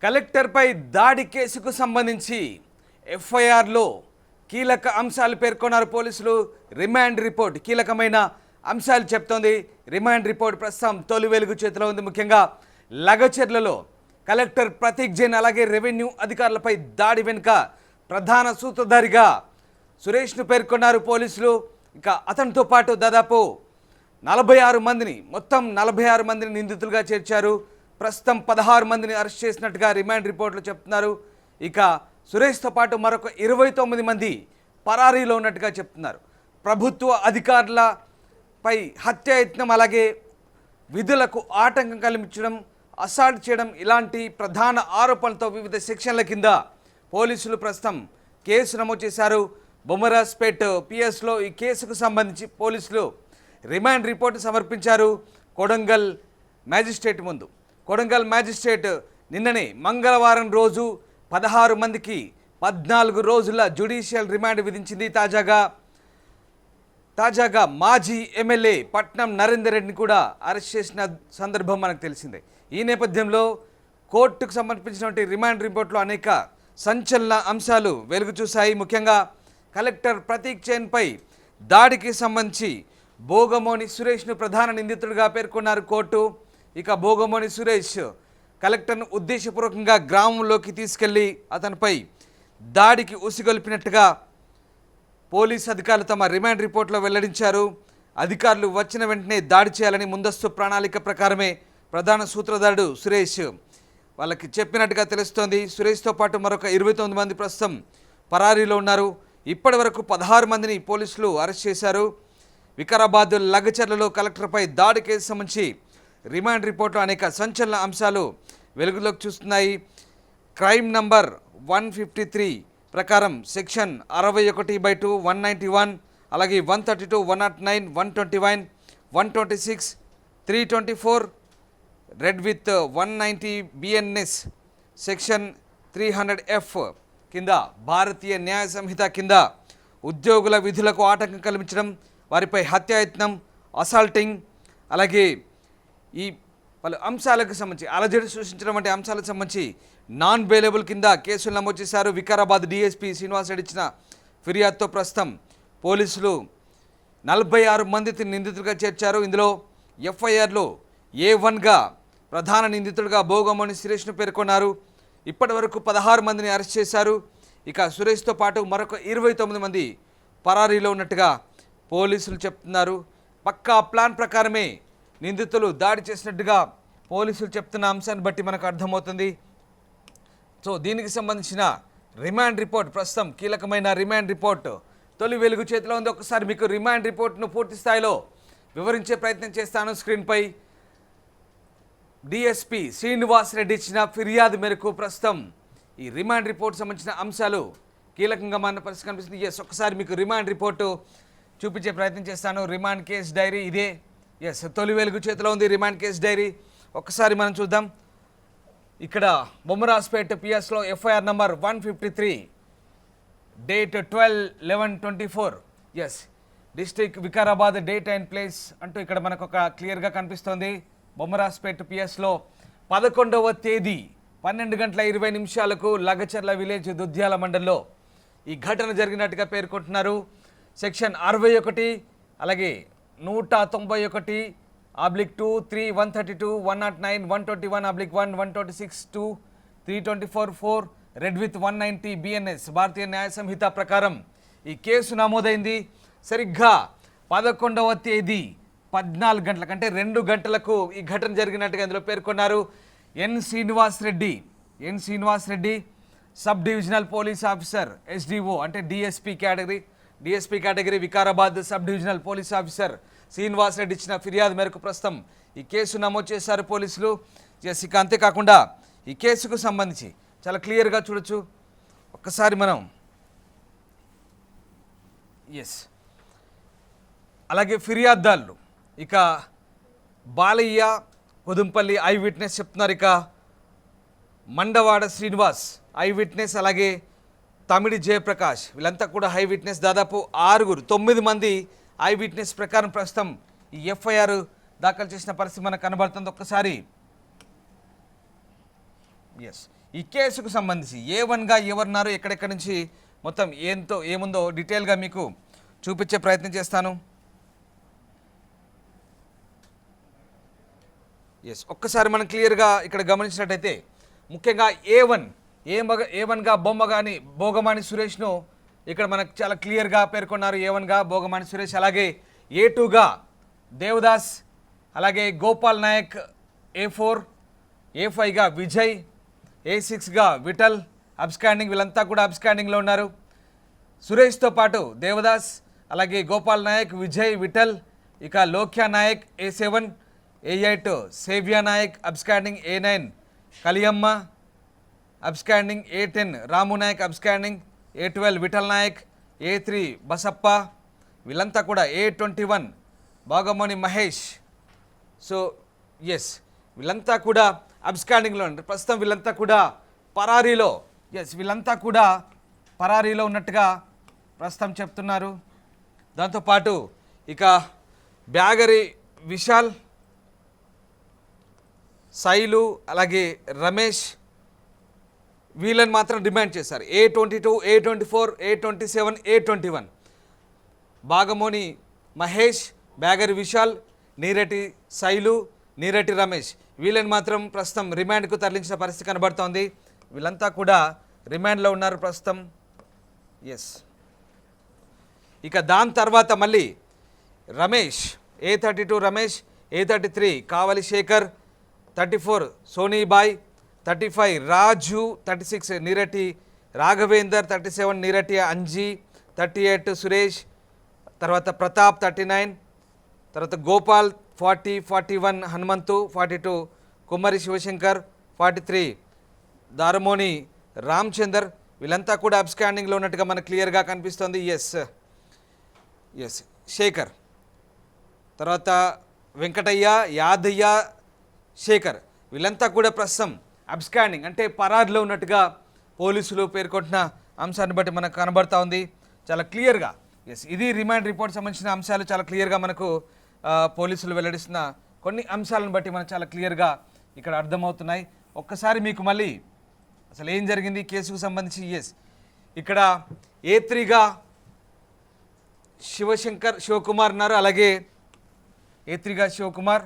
కలెక్టర్పై దాడి కేసుకు సంబంధించి ఎఫ్ఐఆర్లో కీలక అంశాలు పేర్కొన్నారు పోలీసులు. రిమాండ్ రిపోర్ట్ కీలకమైన అంశాలు చెప్తోంది. రిమాండ్ రిపోర్ట్ ప్రస్తుతం తొలి వెలుగు చేతిలో ఉంది. ముఖ్యంగా లగచర్లలో కలెక్టర్ ప్రతీక్ జైన్ అలాగే రెవెన్యూ అధికారులపై దాడి వెనుక ప్రధాన సూత్రధారిగా సురేష్ను పేర్కొన్నారు పోలీసులు. ఇంకా అతనితో పాటు దాదాపు 46 మందిని మొత్తం 46 మందిని నిందితులుగా చేర్చారు. ప్రస్తుతం 16 మందిని అరెస్ట్ చేసినట్టుగా రిమాండ్ రిపోర్ట్లు చెప్తున్నారు. ఇక సురేష్తో పాటు మరొక 29 మంది పరారీలో ఉన్నట్టుగా చెప్తున్నారు. ప్రభుత్వ అధికారులపై హత్యాయత్నం అలాగే విధులకు ఆటంకం కలిగించడం, అసాల్ట్ చేయడం ఇలాంటి ప్రధాన ఆరోపణలతో వివిధ సెక్షన్ల కింద పోలీసులు ప్రస్తుతం కేసు నమోదు చేశారు. బొమ్మరాజ్పేట్ పిఎస్లో ఈ కేసుకు సంబంధించి పోలీసులు రిమాండ్ రిపోర్టు సమర్పించారు కొడంగల్ మ్యాజిస్ట్రేట్ ముందు. కొడంగల్ మ్యాజిస్ట్రేట్ నిన్ననే మంగళవారం రోజు 16 మందికి 14 రోజుల జ్యుడిషియల్ రిమాండ్ విధించింది. తాజాగా మాజీ ఎమ్మెల్యే పట్నం నరేందర్ రెడ్డిని కూడా అరెస్ట్ చేసిన సందర్భం మనకు తెలిసిందే. ఈ నేపథ్యంలో కోర్టుకు సమర్పించినటువంటి రిమాండ్ రిపోర్ట్లో అనేక సంచలన అంశాలు వెలుగు చూశాయి. ముఖ్యంగా కలెక్టర్ ప్రతీక్ జైన్పై దాడికి సంబంధించి భోగమోని సురేష్ను ప్రధాన నిందితుడిగా పేర్కొన్నారు కోర్టు. ఇక భోగమోని సురేష్ కలెక్టర్ను ఉద్దేశపూర్వకంగా గ్రామంలోకి తీసుకెళ్లి అతనిపై దాడికి ఉసిగొల్పినట్టుగా పోలీస్ అధికారులు తమ రిమాండ్ రిపోర్ట్లో వెల్లడించారు. అధికారులు వచ్చిన వెంటనే దాడి చేయాలని ముందస్తు ప్రణాళిక ప్రకారమే ప్రధాన సూత్రధారుడు సురేష్ వాళ్ళకి చెప్పినట్టుగా తెలుస్తోంది. సురేష్తో పాటు మరొక 29 మంది ప్రస్తుతం పరారీలో ఉన్నారు. ఇప్పటి వరకు 16 మందిని పోలీసులు అరెస్ట్ చేశారు. వికారాబాద్ లగచర్లలో కలెక్టర్పై దాడి కేసు సంబంధించి రిమాండ్ రిపోర్ట్లో అనేక సంచలన అంశాలు వెలుగులోకి చూస్తున్నాయి. క్రైమ్ నంబర్ 153 ప్రకారం సెక్షన్ 61/2, 191 అలాగే 132, 109, 121, 126, 324 red with 190 BNS section 300F కింద భారతీయ న్యాయ సంహిత కింద ఉద్యోగుల విధులకు ఆటంకం కల్పించడం, వారిపై హత్యాయత్నం, అసాల్టింగ్ అలాగే ఈ పలు అంశాలకు సంబంధించి అలజడి సృష్టించడం వంటి అంశాలకు సంబంధించి నాన్ బెయిలబుల్ కింద కేసులు నమోదు చేశారు. వికారాబాద్ డిఎస్పీ శ్రీనివాస్ రెడ్డి ఇచ్చిన ఫిర్యాదుతో ప్రస్తుతం పోలీసులు 46 మంది నిందితులుగా చేర్చారు. ఇందులో ఎఫ్ఐఆర్లో A1గా ప్రధాన నిందితుడిగా భోగమోని సురేష్ను పేర్కొన్నారు. ఇప్పటి వరకు 16 మందిని అరెస్ట్ చేశారు. ఇక సురేష్తో పాటు మరొక 29 మంది పరారీలో ఉన్నట్టుగా పోలీసులు చెప్తున్నారు. పక్కా ప్లాన్ ప్రకారమే నిందితులు దాడి చేసినట్టుగా పోలీసులు చెప్తున్న అంశాన్ని బట్టి మనకు అర్థమవుతుంది. సో దీనికి సంబంధించిన రిమాండ్ రిపోర్ట్ ప్రస్తుతం కీలకమైన రిమాండ్ రిపోర్ట్ తొలి వెలుగు చేతిలో ఉంది. ఒకసారి మీకు రిమాండ్ రిపోర్ట్ను పూర్తి స్థాయిలో వివరించే ప్రయత్నం చేస్తాను. స్క్రీన్పై డిఎస్పీ శ్రీనివాస్ రెడ్డి ఇచ్చిన ఫిర్యాదు మేరకు ప్రస్తుతం ఈ రిమాండ్ రిపోర్ట్ సంబంధించిన అంశాలు కీలకంగా మన పరిస్థితి కనిపిస్తుంది. ఒకసారి మీకు రిమాండ్ రిపోర్టు చూపించే ప్రయత్నం చేస్తాను. రిమాండ్ కేస్ డైరీ ఇదే. తొలి వెలుగు చేతిలో ఉంది రిమాండ్ కేస్ డైరీ. ఒక్కసారి మనం చూద్దాం. ఇక్కడ బొమ్మరాజ్పేట్ పిఎస్లో FIR number 153 date 12/11/24 district Vikarabad date and place అంటూ ఇక్కడ మనకు ఒక క్లియర్గా కనిపిస్తోంది. బొమ్మరాజ్పేట్ పిఎస్లో 11వ తేదీ 12:20 లగచర్ల విలేజ్ దుద్యాల మండల్లో ఈ ఘటన జరిగినట్టుగా పేర్కొంటున్నారు. సెక్షన్ 61 అలాగే 191/2, 3, 132, 109, 121/1, 126/2, 324/4 రెడ్ విత్ 190 బిఎన్ఎస్ భారతీయ న్యాయ సంహిత ప్రకారం ఈ కేసు నమోదైంది. సరిగ్గా 11వ తేదీ 14 గంటలకు అంటే 2 గంటలకు ఈ ఘటన జరిగినట్టుగా ఇందులో పేర్కొన్నారు. N Srinivas Reddy sub divisional police officer SDO అంటే DSP category Vikarabad sub divisional police officer Srinivas Reddy ఇచ్చిన ఫిర్యాదు మేరకు ప్రస్తుతం ఈ కేసు నమోదు చేశారు పోలీసులు. ఇక అంతేకాకుండా ఈ కేసుకు సంబంధించి చాలా క్లియర్గా చూడొచ్చు. ఒక్కసారి మనం అలాగే ఫిర్యాదుదారులు ఇక బాలయ్య కొదుంపల్లి ఐ విట్నెస్ చెప్తున్నారు. ఇక మండవాడ శ్రీనివాస్ ఐ విట్నెస్ అలాగే తమిడి జయప్రకాష్ వీళ్ళంతా కూడా ఐ విట్నెస్. దాదాపు 9 మంది ఐ విట్నెస్ ప్రకారం ప్రస్తుతం ఈ ఎఫ్ఐఆర్ దాఖలు చేసిన పరిస్థితి మనకు కనబడుతుంది. ఒక్కసారి ఈ కేసుకు సంబంధించి A1గా ఎవరున్నారు, ఎక్కడెక్కడి నుంచి మొత్తం ఏముందో డీటెయిల్గా మీకు చూపించే ప్రయత్నం చేస్తాను. ఎస్, ఒక్కసారి మనం క్లియర్గా ఇక్కడ గమనించినట్టయితే ముఖ్యంగా A1గా భోగమాని సురేష్ను ఇక్కడ మనకు చాలా క్లియర్గా పేర్కొన్నారు. A1గా భోగమాని సురేష్, అలాగే A2గా దేవదాస్, అలాగే గోపాల్ నాయక్ A4, A5గా విజయ్, A6గా విఠల్ అబ్స్కాండింగ్, వీళ్ళంతా కూడా అబ్స్కాండింగ్లో ఉన్నారు. సురేష్తో పాటు దేవదాస్, అలాగే గోపాల్ నాయక్, విజయ్, విఠల్, ఇక Lokya Nayak A7, A8 Sevya Nayak absconding, A9 Kaliyamma absconding, A10 Ramu Nayak absconding, A12 Vithal Nayak, A3 Basappa, వీళ్ళంతా కూడా A21 బాగమణి మహేష్. సో ఎస్, వీళ్ళంతా కూడా అబ్స్కాండింగ్లో ఉంటారు ప్రస్తుతం. వీళ్ళంతా కూడా పరారీలో, వీళ్ళంతా కూడా పరారీలో ఉన్నట్టుగా ప్రస్తుతం చెప్తున్నారు. దాంతోపాటు ఇక బ్యాగరి విశాల్, శైలు, అలాగే రమేష్, వీళ్ళని మాత్రం డిమాండ్ చేశారు. A22, A24, A27, A21 బాగమోని Mahesh, Byagari Vishal, Neerati Shailu, Neerati Ramesh, వీళ్ళని మాత్రం ప్రస్తుతం రిమాండ్కు తరలించిన పరిస్థితి కనబడుతోంది. వీళ్ళంతా కూడా రిమాండ్లో ఉన్నారు ప్రస్తుతం. ఎస్, ఇక దాని తర్వాత మళ్ళీ రమేష్, A32 రమేష్, A33 కావలి శేఖర్, 34 సోనీబాయ్, 35 రాజు, 36 నీరటి రాఘవేందర్, 37 నీరటి అంజీ, 38 సురేష్, తర్వాత ప్రతాప్ 39, తర్వాత గోపాల్ 40, 41 హనుమంతు, 42 కుమ్మరి శివశంకర్, 43 దారమోని రామచందర్, వీళ్ళంతా కూడా అబ్స్కాండింగ్లో ఉన్నట్టుగా మనకు క్లియర్గా కనిపిస్తుంది. ఎస్ శేఖర్, తర్వాత వెంకటయ్య, యాదయ్య, శేఖర్, వీళ్ళంతా కూడా ప్రస్తుతం అబ్స్కాండింగ్ అంటే పరారీలో ఉన్నట్టుగా పోలీసులు పేర్కొంటున్న అంశాన్ని బట్టి మనకు కనబడతా ఉంది చాలా క్లియర్గా. ఎస్, ఇది రిమాండ్ రిపోర్ట్ సంబంధించిన అంశాలు చాలా క్లియర్గా మనకు పోలీసులు వెల్లడిస్తున్న కొన్ని అంశాలను బట్టి మనకు చాలా క్లియర్గా ఇక్కడ అర్థమవుతున్నాయి. ఒక్కసారి మీకు మళ్ళీ అసలు ఏం జరిగింది కేసుకు సంబంధించి. ఎస్, ఇక్కడ A3గా శివకుమార్ ఉన్నారు, అలాగే A3గా Shivakumar,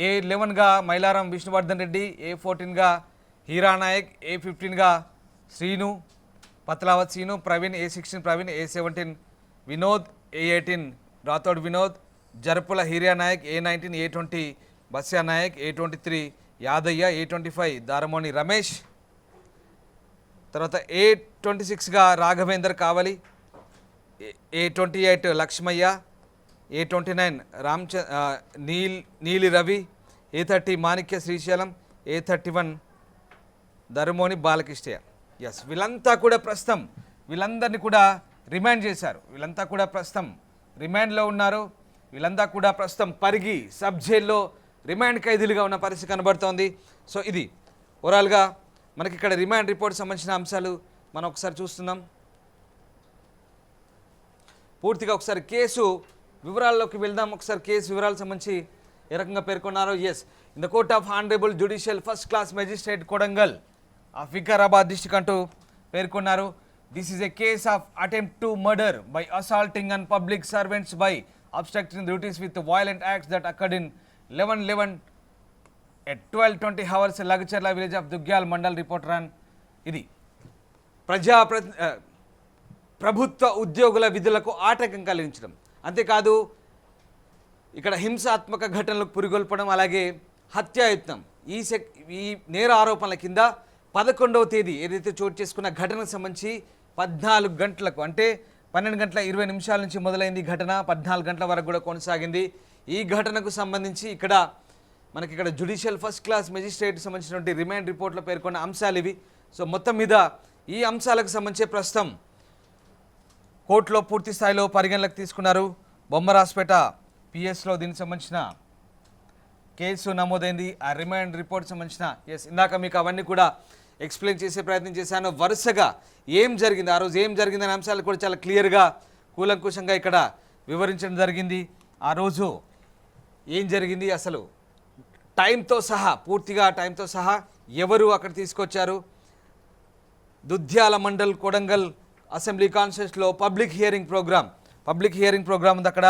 A11గా Mylaram Vishnuvardhan Reddy, A14గా Heera Naik, A15గా Srinu పత్లావత్ Srinu, Praveen, A16 Praveen, A17 Vinod, A18 Rathod Vinod, Jarapula Hiriya Naik, A19 A20 బస్యా Naik, A23 Yadaiah, A25 దారమోని Ramesh, తర్వాత A26గా రాఘవేందర్ కావలి, A28 లక్ష్మయ్య, A29 నీలి రవి, A30 మాణిక్య శ్రీశైలం, A31 ధర్మోని బాలకృష్ణయ్య. ఎస్, వీళ్ళంతా కూడా ప్రస్తుతం వీళ్ళందరినీ కూడా రిమాండ్ చేశారు. వీళ్ళంతా కూడా ప్రస్తుతం రిమాండ్లో ఉన్నారు. వీళ్ళంతా కూడా ప్రస్తుతం పరిగి సబ్ జైల్లో రిమాండ్ ఖైదీలుగా ఉన్న పరిస్థితి కనబడుతోంది. సో ఇది ఓవరాల్గా మనకి ఇక్కడ రిమాండ్ రిపోర్ట్ సంబంధించిన అంశాలు మనం ఒకసారి చూస్తున్నాం. పూర్తిగా ఒకసారి కేసు వివరాల్లోకి వెళ్దాం. ఒకసారి కేసు వివరాలకు సంబంధించి ఏ రకంగా పేర్కొన్నారో. Yes, in the court of honourable judicial first class magistrate Kodangal of Vikarabad district అంటూ పేర్కొన్నారు. This is a case of attempt to murder by assaulting on public servants by obstructing duties with violent acts that occurred in 11/11 at 12:20 hours Lagcherla village of Dugyal Mandal report run. ఇది ప్రభుత్వ ఉద్యోగుల విధులకు ఆటంకం కలిగించడం, అంతేకాదు ఇక్కడ హింసాత్మక ఘటనలకు పురిగొల్పడం, అలాగే హత్యాయత్నం, ఈ నేర ఆరోపణల కింద 11వ తేదీ ఏదైతే చోటు చేసుకున్న ఘటనకు సంబంధించి 14 గంటలకు అంటే 12 గంటల 20 నిమిషాల నుంచి మొదలైంది ఘటన, 14 గంటల వరకు కూడా కొనసాగింది. ఈ ఘటనకు సంబంధించి మనకి ఇక్కడ జ్యుడిషియల్ ఫస్ట్ క్లాస్ మెజిస్ట్రేట్ సంబంధించినటువంటి రిమాండ్ రిపోర్ట్లో పేర్కొన్న అంశాలు ఇవి. సో మొత్తం మీద ఈ అంశాలకు సంబంధించి ప్రస్తుతం కోర్టులో పూర్తి స్థాయిలో పరిగణలోకి తీసుకున్నారు. బొమ్మరాజ్పేట పిఎస్లో దీనికి సంబంధించిన కేసు నమోదైంది. ఆ రిమాండ్ రిపోర్ట్ సంబంధించిన ఇందాక మీకు అవన్నీ కూడా ఎక్స్ప్లెయిన్ చేసే ప్రయత్నం చేశాను. వరుసగా ఏం జరిగింది, ఆ రోజు ఏం జరిగిందనే అంశాలు కూడా చాలా క్లియర్గా కూలంకుషంగా ఇక్కడ వివరించడం జరిగింది. ఆ రోజు ఏం జరిగింది, అసలు టైంతో సహా, పూర్తిగా టైంతో సహా ఎవరు అక్కడ తీసుకొచ్చారు, దుద్యాల మండల్ కొడంగల్ అసెంబ్లీ కాన్స్టిట్యూన్సీలో పబ్లిక్ హియరింగ్ ప్రోగ్రామ్ ఉంది. అక్కడ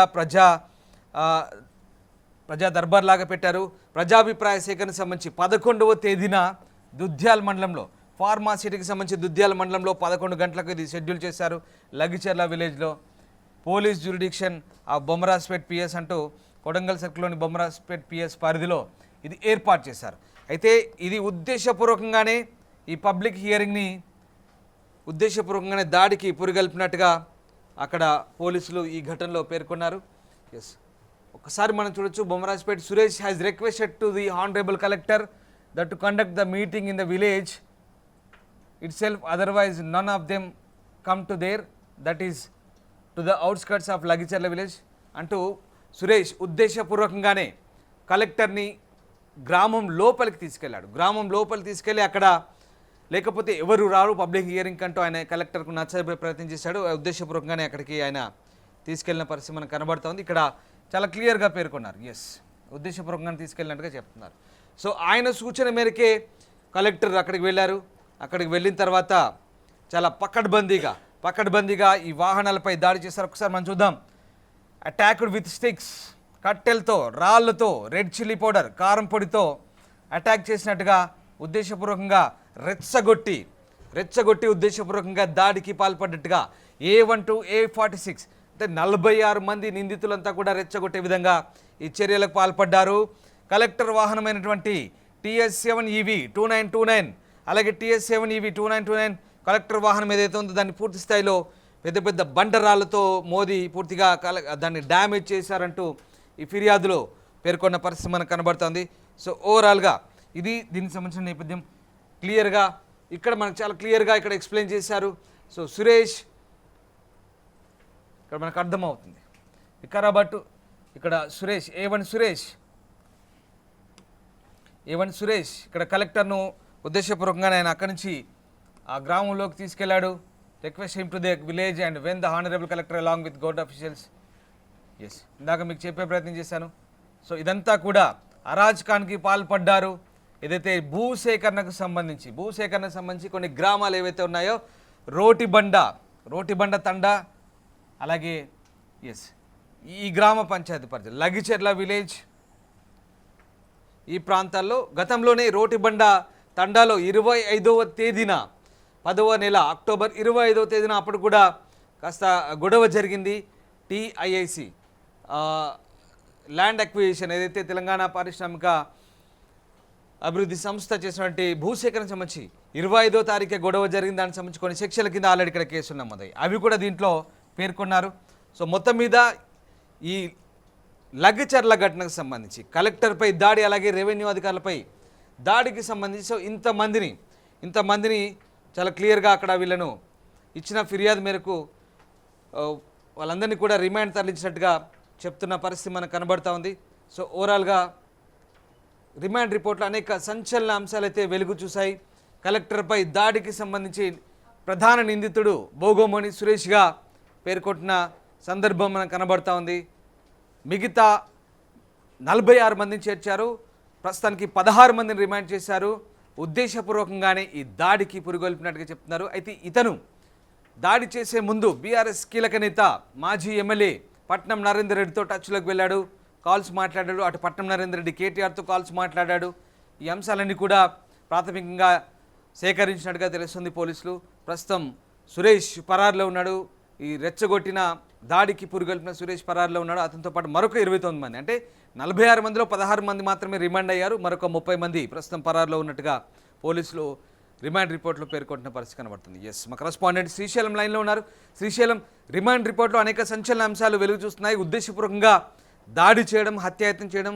ప్రజా దర్బార్ లాగా పెట్టారు. ప్రజాభిప్రాయ సేకరణకు సంబంధించి 11వ తేదీన దుద్యాల మండలంలో, ఫార్మాసిటీకి సంబంధించి దుద్యాల మండలంలో 11 గంటలకు ఇది షెడ్యూల్ చేశారు. లగిచెర్ల విలేజ్లో పోలీస్ జ్యూరిడిక్షన్ ఆ బొమ్మరాజ్పేట్ పిఎస్ అంటూ కొడంగల్ సర్కిల్లోని బొమ్మరాజ్పేట్ పిఎస్ పరిధిలో ఇది ఏర్పాటు చేశారు. అయితే ఇది ఉద్దేశపూర్వకంగానే ఈ పబ్లిక్ హియరింగ్ని ఉద్దేశపూర్వకంగానే దాడికి పురిగల్పినట్టుగా అక్కడ పోలీసులు ఈ ఘటనలో పేర్కొన్నారు. ఎస్, ఒకసారి మనం చూడొచ్చు. Bommarajpet Suresh has requested to the honourable collector that to conduct the meeting in the village itself, otherwise none of them come to there, that is to the outskirts of Lagicherla village అంటూ సురేష్ ఉద్దేశపూర్వకంగానే కలెక్టర్ని గ్రామం లోపలికి తీసుకెళ్ళి అక్కడ లేకపోతే ఎవరు రారు పబ్లిక్ హియరింగ్ అంటూ ఆయన కలెక్టర్కు నచ్చజెప్పే ప్రయత్నం చేశాడు. ఉద్దేశపూర్వకంగానే అక్కడికి ఆయన తీసుకెళ్లిన పరిస్థితి మనకు కనబడుతోంది. ఇక్కడ చాలా క్లియర్గా పేర్కొన్నారు. ఎస్, ఉద్దేశపూర్వకంగా తీసుకెళ్ళినట్టుగా చెప్తున్నారు. సో ఆయన సూచన మేరకే కలెక్టర్ అక్కడికి వెళ్ళారు. అక్కడికి వెళ్ళిన తర్వాత చాలా పకడ్బందీగా ఈ వాహనాలపై దాడి చేశారు. ఒకసారి మనం చూద్దాం. అటాక్డ్ విత్ స్టిక్స్, కట్టెలతో, రాళ్లతో, రెడ్ చిల్లీ పౌడర్, కారం పొడితో అటాక్ చేసినట్టుగా ఉద్దేశపూర్వకంగా రెచ్చగొట్టి ఉద్దేశపూర్వకంగా దాడికి పాల్పడ్డట్టుగా A1 to A46 అంటే 46 మంది నిందితులంతా కూడా రెచ్చగొట్టే విధంగా ఈ చర్యలకు పాల్పడ్డారు. కలెక్టర్ వాహనమైనటువంటి TS7EV 2929 అలాగే TS7EV 2929 కలెక్టర్ వాహనం ఏదైతే ఉందో దాన్ని పూర్తి స్థాయిలో పెద్ద బండరాళ్లతో మోది పూర్తిగా దాన్ని డ్యామేజ్ చేశారంటూ ఈ ఫిర్యాదులో పేర్కొన్న పరిస్థితి మనకు కనబడుతుంది. సో ఓవరాల్గా ఇది దీనికి సంబంధించిన నేపథ్యం క్లియర్గా ఇక్కడ మనకు చాలా క్లియర్గా ఇక్కడ ఎక్స్ప్లెయిన్ చేశారు. సో సురేష్ ఇక్కడ మనకు అర్థమవుతుంది. ఇక్కడ సురేష్ A1 సురేష్ ఇక్కడ కలెక్టర్ను ఉద్దేశపూర్వకంగా ఆయన అక్కడి నుంచి ఆ గ్రామంలోకి తీసుకెళ్లాడు. Request him to the village and when the honourable collector along with government officials. Yes, ఇందాక మీకు చెప్పే ప్రయత్నం చేశాను. సో ఇదంతా కూడా అరాజకానికి పాల్పడ్డారు. ఏదైతే భూసేకరణకు సంబంధించి కొన్ని గ్రామాలు ఏవైతే ఉన్నాయో రోటిబండ తండా, అలాగే ఎస్ ఈ గ్రామ పంచాయతీ పరిధి లగిచెర్ల విలేజ్ ఈ ప్రాంతాల్లో గతంలోనే రోటిబండ తండాలో 25వ తేదీన 10వ నెల అక్టోబర్ 25వ తేదీన అప్పుడు కూడా కాస్త గొడవ జరిగింది. TIIC ల్యాండ్ అక్విజిషన్ ఏదైతే తెలంగాణ పారిశ్రామిక అభివృద్ధి సంస్థ చేసినటువంటి భూసేకరణ సంబంధించి 25వ తారీఖే గొడవ జరిగింది. దానికి సంబంధించి కొన్ని సెక్షన్ల కింద ఆల్రెడీ ఇక్కడ కేసులు నమోదాయి, అవి కూడా దీంట్లో పేర్కొన్నారు. సో మొత్తం మీద ఈ లగిచెర్ల ఘటనకు సంబంధించి కలెక్టర్పై దాడి, అలాగే రెవెన్యూ అధికారులపై దాడికి సంబంధించి సో ఇంతమందిని చాలా క్లియర్గా అక్కడ వీళ్ళను ఇచ్చిన ఫిర్యాదు మేరకు వాళ్ళందరినీ కూడా రిమాండ్ తరలించినట్టుగా చెప్తున్న పరిస్థితి మనకు కనబడుతూ ఉంది. సో ఓవరాల్గా రిమాండ్ రిపోర్ట్లో అనేక సంచలన అంశాలు అయితే వెలుగు చూశాయి. కలెక్టర్పై దాడికి సంబంధించి ప్రధాన నిందితుడు బోగోమణి సురేష్గా పేర్కొంటున్న సందర్భం మనకు కనబడుతూ ఉంది. మిగతా 46 మందిని చేర్చారు. ప్రస్తుతానికి 16 మందిని రిమాండ్ చేశారు. ఉద్దేశపూర్వకంగానే ఈ దాడికి పురిగొల్పినట్టుగా చెప్తున్నారు. అయితే ఇతను దాడి చేసే ముందు బీఆర్ఎస్ కీలక నేత మాజీ ఎమ్మెల్యే పట్నం నరేందర్ రెడ్డితో టచ్లోకి వెళ్ళాడు, కాల్స్ మాట్లాడాడు. అటు పట్నం నరేందర్ రెడ్డి కేటీఆర్తో కాల్స్ మాట్లాడాడు. ఈ అంశాలన్నీ కూడా ప్రాథమికంగా సేకరించినట్టుగా తెలుస్తుంది పోలీసులు. ప్రస్తుతం సురేష్ పరారులో ఉన్నాడు. ఈ రెచ్చగొట్టిన దాడికి పురిగొల్పిన సురేష్ పరారులో ఉన్నాడు. అతనితో పాటు మరొక 29 మంది, అంటే 46 మందిలో 16 మంది మాత్రమే రిమాండ్ అయ్యారు. మరొక 30 మంది ప్రస్తుతం పరారులో ఉన్నట్టుగా పోలీసులు రిమాండ్ రిపోర్ట్లో పేర్కొంటున్న పరిస్థితి కనబడుతుంది. ఎస్, మా కరెస్పాండెంట్ శ్రీశైలం లైన్లో ఉన్నారు. శ్రీశైలం, రిమాండ్ రిపోర్ట్లో అనేక సంచలన అంశాలు వెలుగు చూస్తున్నాయి. ఉద్దేశపూర్వకంగా దాడి చేయడం, హత్యాయత్నం చేయడం,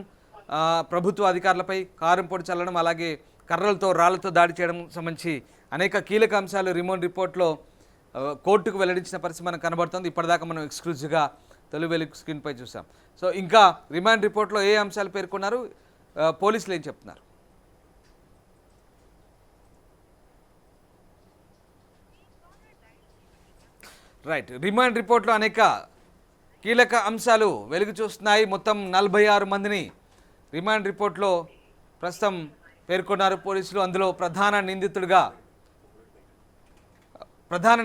ప్రభుత్వ అధికారులపై కారం పొడి చల్లడం, అలాగే కర్రలతో రాళ్లతో దాడి చేయడం సంబంధించి అనేక కీలక అంశాలు రిమాండ్ రిపోర్ట్లో కోర్టుకు వెల్లడించిన పరిస్థితి మనకు కనబడుతుంది. ఇప్పటిదాకా మనం ఎక్స్క్లూజివ్గా తొలి వెలుగు స్క్రీన్పై చూసాం. సో ఇంకా రిమాండ్ రిపోర్ట్లో ఏ అంశాలు పేర్కొన్నారు, పోలీసులు ఏం చెప్తున్నారు? రైట్, రిమాండ్ రిపోర్ట్లో అనేక కీలక అంశాలు వెలుగు చూస్తున్నాయి. మొత్తం 46 మందిని రిమాండ్ రిపోర్ట్లో ప్రస్తుతం పేర్కొన్నారు పోలీసులు. అందులో ప్రధాన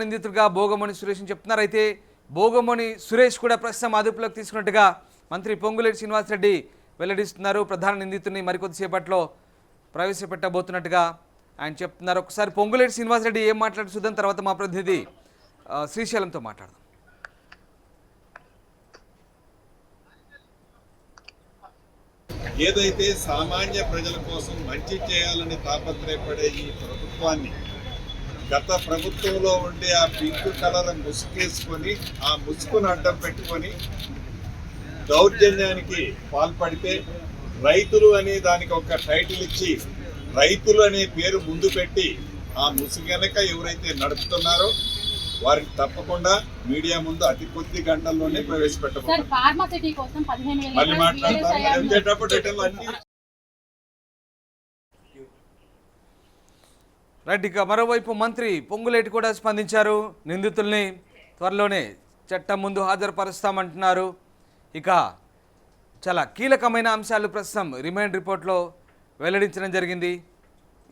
నిందితుడిగా భోగమణి సురేష్ అని చెప్తున్నారు. అయితే భోగమణి సురేష్ కూడా ప్రస్తుతం అదుపులోకి తీసుకున్నట్టుగా మంత్రి పొంగులేటి శ్రీనివాసరెడ్డి వెల్లడిస్తున్నారు. ప్రధాన నిందితుడిని మరికొద్దిసేపట్లో ప్రవేశపెట్టబోతున్నట్టుగా ఆయన చెప్తున్నారు. ఒకసారి పొంగులేటి శ్రీనివాసరెడ్డి ఏం మాట్లాడి చూద్దాం, తర్వాత మా ప్రతినిధి శ్రీశైలంతో మాట్లాడదాం. ఏదైతే సామాన్య ప్రజల కోసం మంచి చేయాలని తాపత్రయపడే ఈ ప్రభుత్వాన్ని గత ప్రభుత్వంలో ఉండే ఆ పింక్ కలర్ ముసుగేసుకొని ఆ ముసుగును అడ్డం పెట్టుకొని దౌర్జన్యానికి పాల్పడితే రైతులు అనే దానికి ఒక టైటిల్ ఇచ్చి రైతులు అనే పేరు ముందు పెట్టి ఆ ముసుగు వెనక ఎవరైతే నడుపుతున్నారో వారికి తప్పకుండా మీడియా ముందు అతి కొద్ది గంటల్లోనే ప్రవేశపెట్టబోతున్నారు. మళ్ళీ మాట్లాడతారు. రైట్, ఇక మరోవైపు మంత్రి పొంగులేటి కూడా స్పందించారు. నిందితుల్ని త్వరలోనే చట్టం ముందు హాజరుపరుస్తామంటున్నారు. ఇక చాలా కీలకమైన అంశాలు ప్రస్తుతం రిమాండ్ రిపోర్ట్లో వెల్లడించడం జరిగింది.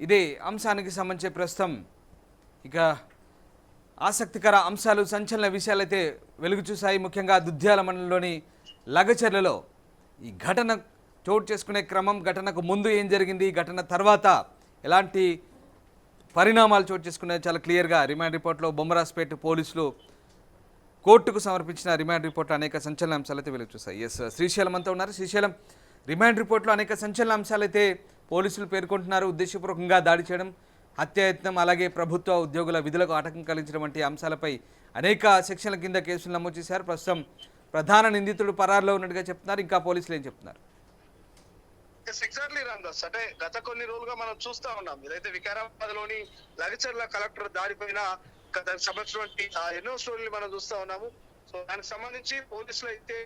ఇదే అంశానికి సంబంధించి ప్రస్తుతం ఇక ఆసక్తికర అంశాలు, సంచలన విషయాలైతే వెలుగు చూశాయి. ముఖ్యంగా దుద్యాల మండలంలోని లగచర్లలో ఈ ఘటన చోటు చేసుకునే క్రమం, ఘటనకు ముందు ఏం జరిగింది, ఘటన తర్వాత ఎలాంటి పరిణామాలు చోటు చేసుకునే చాలా క్లియర్గా రిమాండ్ రిపోర్ట్లో బొమ్మరాజ్పేట పోలీసులు కోర్టుకు సమర్పించిన రిమాండ్ రిపోర్ట్లో అనేక సంచలన అంశాలు అయితే వెలుగు చూస్తాయి. శ్రీశైలం అంతా ఉన్నారు. శ్రీశైలం, రిమాండ్ రిపోర్ట్లో అనేక సంచలన అంశాలు అయితే పోలీసులు పేర్కొంటున్నారు. ఉద్దేశపూర్వకంగా దాడి చేయడం, హత్యాయత్నం, అలాగే ప్రభుత్వ ఉద్యోగుల విధులకు ఆటంకం కలిగించడం వంటి అంశాలపై అనేక సెక్షన్ల కింద కేసులు నమోదు చేశారు. ప్రస్తుతం ప్రధాన నిందితుడు పరారులో ఉన్నట్టుగా చెప్తున్నారు. ఇంకా పోలీసులు ఏం చెప్తున్నారు? ఎగ్జాక్ట్లీ రామ్దాస్, అంటే గత కొన్ని రోజులుగా మనం చూస్తా ఉన్నాం. ఏదైతే వికారాబాద్ లోని లగచర్ల కలెక్టర్ దాడిపైన దానికి సంబంధించినటువంటి ఎన్నో స్టోరీలు మనం చూస్తా ఉన్నాము. సో దానికి సంబంధించి పోలీసులు అయితే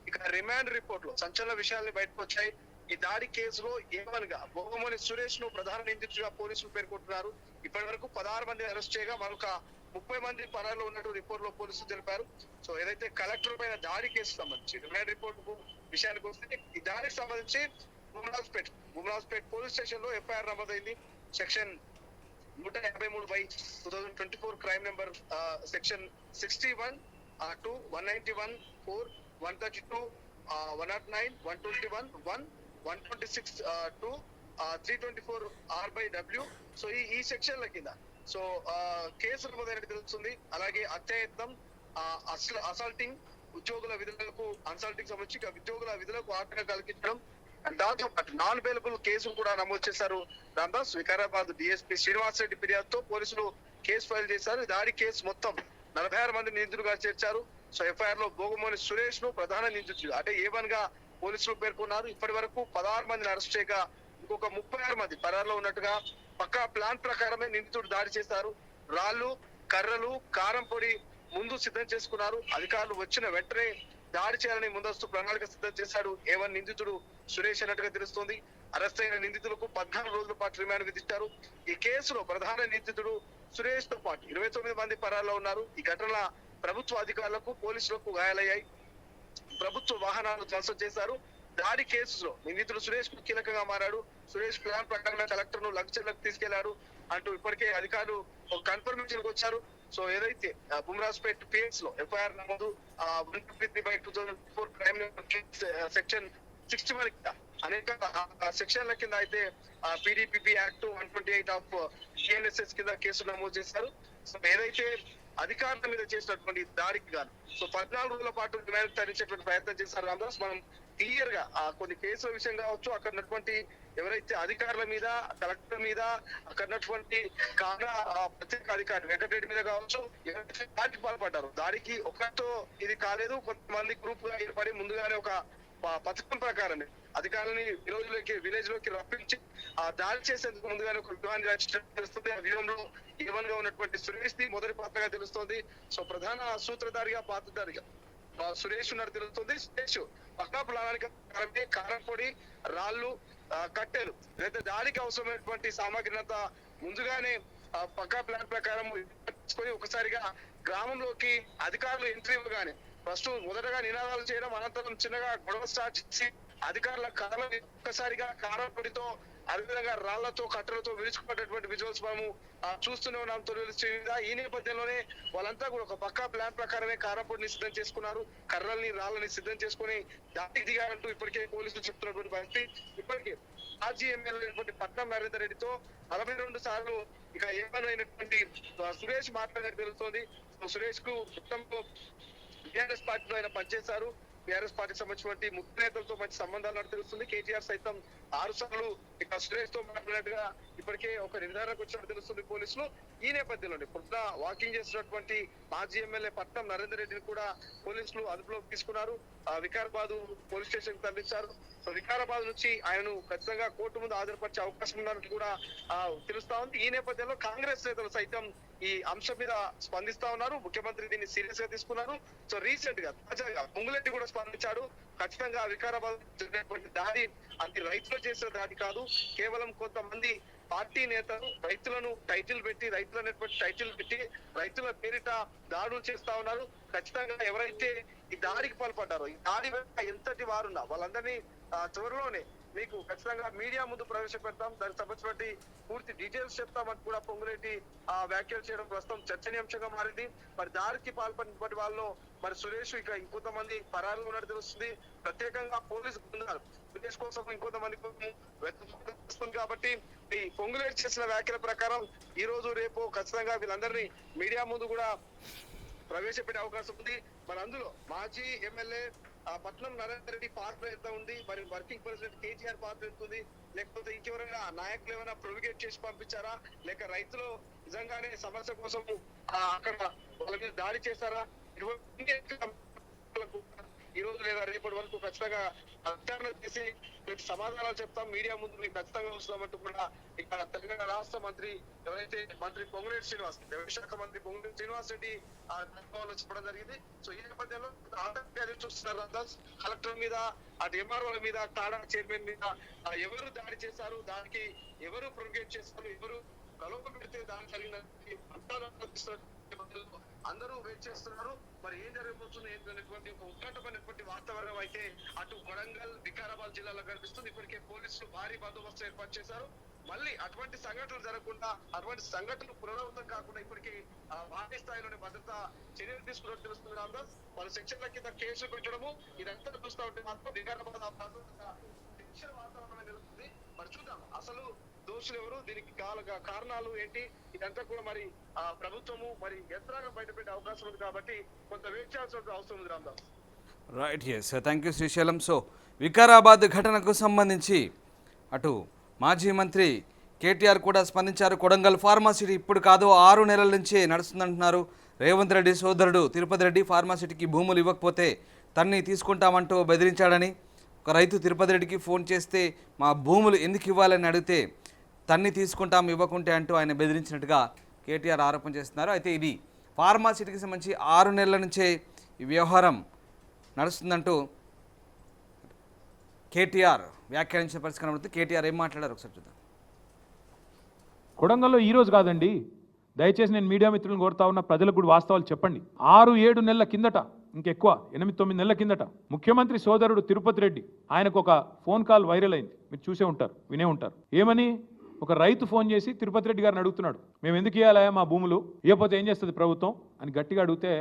ఇక రిమాండ్ రిపోర్ట్ లో సంచలన విషయాల్ని బయటకు వచ్చాయి. ఈ దాడి కేసులో ఏమనగా భోగమణి సురేష్ ను ప్రధాన నిందితుడిగా పోలీసులు పేర్కొంటున్నారు. ఇప్పటి వరకు 16 మంది అరెస్ట్ చేయగా మరొక 30 మంది పరారులో ఉన్నట్టు రిపోర్ట్ లో పోలీసులు తెలిపారు. సో ఏదైతే కలెక్టర్ పైన దాడి కేసు సంబంధించి రిమాండ్ రిపోర్ట్ విషయానికి వస్తే ఈ దాడికి సంబంధించి బుమ్రాజ్పేట్ పోలీస్ స్టేషన్ లో ఎఫ్ఐఆర్ నమోదైంది. Section 153/2024 crime number section 61 2 191 4 132 109 121 1 126 2 324 R/W. So ఈ సెక్షన్ల కింద సో కేసు నమోదైనట్టు తెలుస్తుంది. అలాగే హత్యాయత్నం, అసాల్టింగ్, ఉద్యోగుల విధులకు అన్సాల్టింగ్ సంబంధించి ఉద్యోగుల విధులకు ఆటంకం కలిగించడం, దాంతో పాటు నాన్ బెయిలబుల్ కేసు కూడా నమోదు చేశారు. రామ్దాస్, వికారాబాద్ డిఎస్పీ శ్రీనివాసరెడ్డి ఫిర్యాదుతో పోలీసులు కేసు ఫైల్ చేశారు. దాడి కేసు మొత్తం 46 మంది నిందితులుగా చేర్చారు. సో ఎఫ్ఐఆర్ లో భోగమణి సురేష్ ను ప్రధాన నిందితుడు అంటే A1 గా పోలీసులు పేర్కొన్నారు. ఇప్పటి వరకు 16 మందిని అరెస్ట్ చేయగా ఇంకొక 36 మంది పరారులో ఉన్నట్టుగా పక్కా ప్లాన్ ప్రకారమే నిందితుడు దాడి చేశారు. రాళ్లు, కర్రలు, కారం పొడి ముందు సిద్ధం చేసుకున్నారు. అధికారులు వచ్చిన వెంటనే దాడి చేయాలని ముందస్తు ప్రణాళిక సిద్ధం చేశాడు A1 నిందితుడు సురేష్ అన్నట్టుగా తెలుస్తోంది. అరెస్ట్ అయిన నిందితులకు 14 రోజుల పాటు రిమాండ్ విధించారు. ఈ కేసులో ప్రధాన నిందితుడు సురేష్ తో పాటు 29 మంది పరారులో ఉన్నారు. ఈ ఘటనల ప్రభుత్వ అధికారులకు, పోలీసులకు గాయాలయ్యాయి. ప్రభుత్వ వాహనాలు ధ్వంసం చేశారు. దాడి కేసులో నిందితుడు సురేష్ కు కీలకంగా మారాడు. సురేష్ ప్లాన్ ప్రకారమే కలెక్టర్ ను లగచర్లకు తీసుకెళ్లారు అంటూ ఇప్పటికే అధికారులు ఒక కన్ఫర్మేషన్ కు వచ్చారు. సో ఏదైతే బుమ్రాజ్పేట్ పిఎస్ లో ఎఫ్ఐఆర్ నమోదు 153/2024 క్రైమ్ సెక్షన్ 61 కింద అనేక సెక్షన్ల కింద అయితే PDPP యాక్ట్ 128 ఆఫ్ TNSS కింద కేసు నమోదు చేశారు. సో ఏదైతే అధికారుల మీద చేసినటువంటి దాడికి గాను సో 14 రోజుల పాటు రిమాండ్ తరలించేటువంటి ప్రయత్నం చేశారు. రామ్దాస్, మనం క్లియర్ గా కొన్ని కేసుల విషయం కావచ్చు, అక్కడ ఉన్నటువంటి ఎవరైతే అధికారుల మీద, కలెక్టర్ మీద, అక్కడ ఉన్నటువంటి కాగా ప్రత్యేక అధికారి వెంకటరెడ్డి మీద కావచ్చు, ఎవరైతే దాడికి పాల్పడ్డారు. దాడికి ఒకరితో ఇది కాలేదు, కొంతమంది గ్రూప్ గా ఏర్పడి ముందుగానే ఒక పథకం ప్రకారమే అధికారులని విలేజ్ లోకి రప్పించి దాడి చేసేందుకు ముందుగానే ఒక వ్యూహాన్ని రచించడం తెలుస్తుంది. ఆ వ్యూహంలో A1 గా ఉన్నటువంటి సురేష్ ది మొదటి పాత్రగా తెలుస్తోంది. సో ప్రధాన సూత్రధారిగా, పాత్రధారిగా సురేష్ ఉన్నట్టు తెలుస్తుంది. సురేష్ పక్కా ప్రణాళిక ప్రకారమే కారం పొడి, రాళ్లు, కట్టెలు లేదా దాడికి అవసరమైనటువంటి సామాగ్రిని అంతా ముందుగానే పక్కా ప్లాన్ ప్రకారం తీసుకొని ఒకసారిగా గ్రామంలోకి అధికారులు ఎంట్రీ ఇవ్వగానే ఫస్ట్ మొదటగా నినాదాలు చేయడం, అనంతరం చిన్నగా గొడవ స్టార్ట్ చేసి అధికారుల కథలని ఒక్కసారిగా కారం పొడితో అదేవిధంగా రాళ్లతో కట్టెలతో విరుచుకుపడ్డటువంటి విజువల్స్ మనము చూస్తూనే ఉన్నాం తొలిగా. ఈ నేపథ్యంలోనే వాళ్ళంతా కూడా ఒక పక్కా ప్లాన్ ప్రకారమే కారపొడిని సిద్ధం చేసుకున్నారు, కర్రల్ని రాళ్ళని సిద్ధం చేసుకుని దాటికి దిగారంటూ ఇప్పటికే పోలీసులు చెప్తున్నటువంటి పరిస్థితి. ఇప్పటికే మాజీ ఎమ్మెల్యే పట్నం నరేందర్ రెడ్డితో 42 సార్లు ఇక ఏమైనటువంటి సురేష్ మాట్లాడినట్టు తెలుస్తోంది. సురేష్ కు గతంలో టీఆర్ఎస్ పార్టీలో ఆయన పనిచేశారు. టీఆర్ఎస్ పార్టీకి సంబంధించినటువంటి ముఖ్య నేతలతో మంచి సంబంధాలు తెలుస్తుంది. కేటీఆర్ సైతం 6 సార్లు ఇక సురేష్ తో మాట్లాడినట్టుగా ఇప్పటికే ఒక నిర్ధారణకు వచ్చినట్టు తెలుస్తుంది పోలీసులు. ఈ నేపథ్యంలోనే పొద్దున వాకింగ్ చేసినటువంటి మాజీ ఎమ్మెల్యే పట్నం నరేందర్ రెడ్డిని కూడా పోలీసులు అదుపులోకి తీసుకున్నారు. వికారాబాద్ పోలీస్ స్టేషన్ కు తరలించారు. సో వికారాబాద్ నుంచి ఆయనను ఖచ్చితంగా కోర్టు ముందు హాజరుపరిచే అవకాశం ఉన్నట్టు కూడా తెలుస్తా ఉంది. ఈ నేపథ్యంలో కాంగ్రెస్ నేతలు సైతం ఈ అంశం మీద స్పందిస్తా ఉన్నారు. ముఖ్యమంత్రి దీన్ని సీరియస్ గా తీసుకున్నారు. సో రీసెంట్ గా తాజాగా పొంగులెడ్డి కూడా స్పందించాడు. ఖచ్చితంగా వికారాబాద్ జరిగినటువంటి దాడి అది రైతులు చేసిన దాడి కాదు, కేవలం కొంతమంది పార్టీ నేతలు రైతులను టైటిల్ పెట్టి రైతుల పేరిట దాడులు చేస్తా ఉన్నారు. ఖచ్చితంగా ఎవరైతే ఈ దాడికి పాల్పడ్డారో, ఈ దాడి వెనుక ఎంతటి వారున్నా వాళ్ళందరినీ త్వరలోనే మీకు ఖచ్చితంగా మీడియా ముందు ప్రవేశపెడతాం, దానికి సంబంధించినటువంటి పూర్తి డీటెయిల్స్ చెప్తామని కూడా పొంగులేటి వ్యాఖ్యలు చేయడం ప్రస్తుతం చర్చనీయాంశంగా మారింది. మరి దాడికి పాల్పడినటువంటి వాళ్ళు మరి సురేష్ ఇక ఇంకొంతమంది పరారులు ఉన్నట్టు తెలుస్తుంది. ప్రత్యేకంగా పోలీసు బృందాలు సురేష్ కోసం ఇంకొంతమంది వెతుకుతుంది. కాబట్టి ఈ పొంగులేటి చేసిన వ్యాఖ్యల ప్రకారం ఈ రోజు రేపు ఖచ్చితంగా వీళ్ళందరినీ మీడియా ముందు కూడా ప్రవేశపెట్టే అవకాశం ఉంది. మరి అందులో మాజీ ఎమ్మెల్యే పట్నం నరేందర్ రెడ్డి పాత్ర ఎంత ఉంది, మరి వర్కింగ్ ప్రెసిడెంట్ కేటీఆర్ పాత్ర ఎంత ఉంది, లేకపోతే ఇంకెవరైనా నాయకులు ఏమైనా ప్రొవిగేట్ చేసి పంపించారా, లేక రైతులు నిజంగానే సమస్య కోసం అక్కడ వాళ్ళ మీద దాడి చేశారా, ఈ రోజు లేదా రేపటి వరకు ఖచ్చితంగా విచారణ చేసి మీకు సమాధానాలు చెప్తాం, మీడియా ముందు మీకు ఖచ్చితంగా వస్తామంటూ కూడా ఇక్కడ తెలంగాణ రాష్ట్ర మంత్రి ఎవరైతే మంత్రి పొంగులేటి శ్రీనివాస్, వ్యవశాఖ మంత్రి పొంగులేటి శ్రీనివాస్ రెడ్డి చెప్పడం జరిగింది. సో ఈ నేపథ్యంలో చూస్తున్నారు కలెక్టర్ మీద, అటు ఎంఆర్ఓల మీద, టాడా చైర్మన్ మీద ఎవరు దాడి చేశారు, దానికి ఎవరు ప్రొవిగేట్ చేస్తారు, ఎవరు కలవ పెడితే దాని జరిగిన అందరూ వెయిట్ చేస్తున్నారు. మరి ఏం జరగబోతుంది ఏంటనేటువంటి ఒక ఉత్కంఠమైనటువంటి వాతావరణం అయితే అటు వరంగల్, వికారాబాద్ జిల్లాలో కనిపిస్తుంది. ఇప్పటికే పోలీసులు భారీ బందోబస్తు ఏర్పాటు చేశారు. మళ్ళీ అటువంటి సంఘటనలు జరగకుండా, అటువంటి సంఘటనలు పునరావృతం కాకుండా ఇప్పటికీ భారీ స్థాయిలోనే భద్రతా చర్యలు తీసుకున్నట్టు తెలుస్తుంది. రామదాస్ వాళ్ళ సెక్షన్ల కింద కేసులు పెట్టడము ఇదంతా చూస్తూ ఉంటే మాత్రం వికారాబాద్ వాతావరణం జరుగుతుంది. మరి చూద్దాం అసలు దోషులు ఎవరు, దీనికి కారణాలు ఏంటి, ఇదంతా కూడా మరి ప్రభుత్వము మరి యంత్రాంగం బయటపెట్టే అవకాశం ఉంది. కాబట్టి కొంత వెయిట్ చేయాల్సిన అవసరం ఉంది. Ramdas right, yes, thank you Srisailam. So Vikarabad ఘటనకు సంబంధించి అటు మాజీ మంత్రి కేటీఆర్ కూడా స్పందించారు. కొడంగల్ ఫార్మాసిటీ ఇప్పుడు కాదు 6 నెలల నుంచే నడుస్తుందంటున్నారు. రేవంత్ రెడ్డి సోదరుడు తిరుపతి రెడ్డి ఫార్మాసిటీకి భూములు ఇవ్వకపోతే తన్ని తీసుకుంటామంటూ బెదిరించాడని, ఒక రైతు తిరుపతి రెడ్డికి ఫోన్ చేస్తే మా భూములు ఎందుకు ఇవ్వాలని అడిగితే తన్ని తీసుకుంటాం ఇవ్వకుంటే అంటూ ఆయన బెదిరించినట్టుగా కేటీఆర్ ఆరోపణ చేస్తున్నారు. అయితే ఇది ఫార్మాసిటీకి సంబంధించి 6 నెలల నుంచే ఈ వ్యవహారం నడుస్తుందంటూ కేటీఆర్ వ్యాఖ్యానించిన పరిస్థితి కనబడుతుంది. కేటీఆర్ ఏం మాట్లాడారు ఒకసారి చూద్దాం. కొడంగల్లో ఈరోజు కాదండి, దయచేసి నేను మీడియా మిత్రులను కోరుతా ఉన్న ప్రజలకు కూడా వాస్తవాలు చెప్పండి. 6-7 నెలల కిందట, ఇంకెక్కువ 8-9 నెలల కిందట ముఖ్యమంత్రి సోదరుడు తిరుపతి రెడ్డి ఆయనకు ఒక ఫోన్ కాల్ వైరల్ అయింది. మీరు చూసే ఉంటారు, వినే ఉంటారు. ఏమని? ఒక రైతు ఫోన్ చేసి తిరుపతి రెడ్డి గారిని అడుగుతున్నాడు, మేము ఎందుకు ఇవ్వాలా మా భూములు, ఇవ్వకపోతే ఏం చేస్తుంది ప్రభుత్వం అని గట్టిగా అడిగితే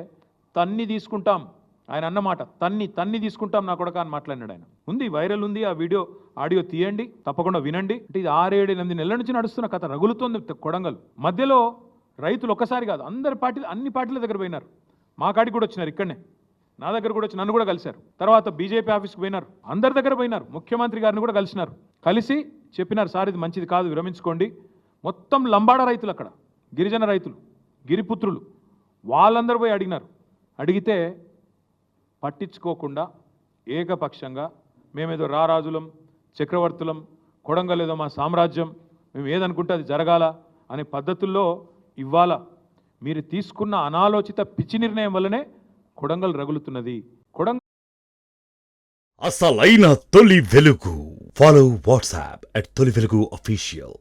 తన్ని తీసుకుంటాం, ఆయన అన్నమాట తన్ని తీసుకుంటాం నా కొడక అని మాట్లాడినాడు ఆయన. ఉంది, వైరల్ ఉంది, ఆ వీడియో ఆడియో తీయండి, తప్పకుండా వినండి. అంటే ఇది 6-7-8 నెలల నుంచి నడుస్తున్న కథ, రగులుతోంది కొడంగల్. మధ్యలో రైతులు ఒక్కసారి కాదు, అన్ని పార్టీల దగ్గర పోయినారు. మా కాడికి కూడా వచ్చినారు, ఇక్కడనే నా దగ్గర కూడా వచ్చి నన్ను కూడా కలిశారు. తర్వాత బీజేపీ ఆఫీస్కి పోయినారు, అందరి దగ్గర పోయినారు, ముఖ్యమంత్రి గారిని కూడా కలిసినారు. కలిసి చెప్పినారు, సార్ ఇది మంచిది కాదు, విరమించుకోండి. మొత్తం లంబాడ రైతులు, అక్కడ గిరిజన రైతులు, గిరిపుత్రులు, వాళ్ళందరూ పోయి అడిగినారు. అడిగితే పట్టించుకోకుండా ఏకపక్షంగా మేమేదో రారాజులం, చక్రవర్తులం, కొడంగల్ ఏదో మా సామ్రాజ్యం, మేము ఏదనుకుంటే అది జరగాల అనే పద్ధతుల్లో ఇవ్వాల మీరు తీసుకున్న అనాలోచిత పిచ్చి నిర్ణయం వల్లనే కొడంగల్ రగులుతున్నది. అసలైన తొలి వెలుగు. ఫాలో వాట్సాప్ @తొలి వెలుగు official.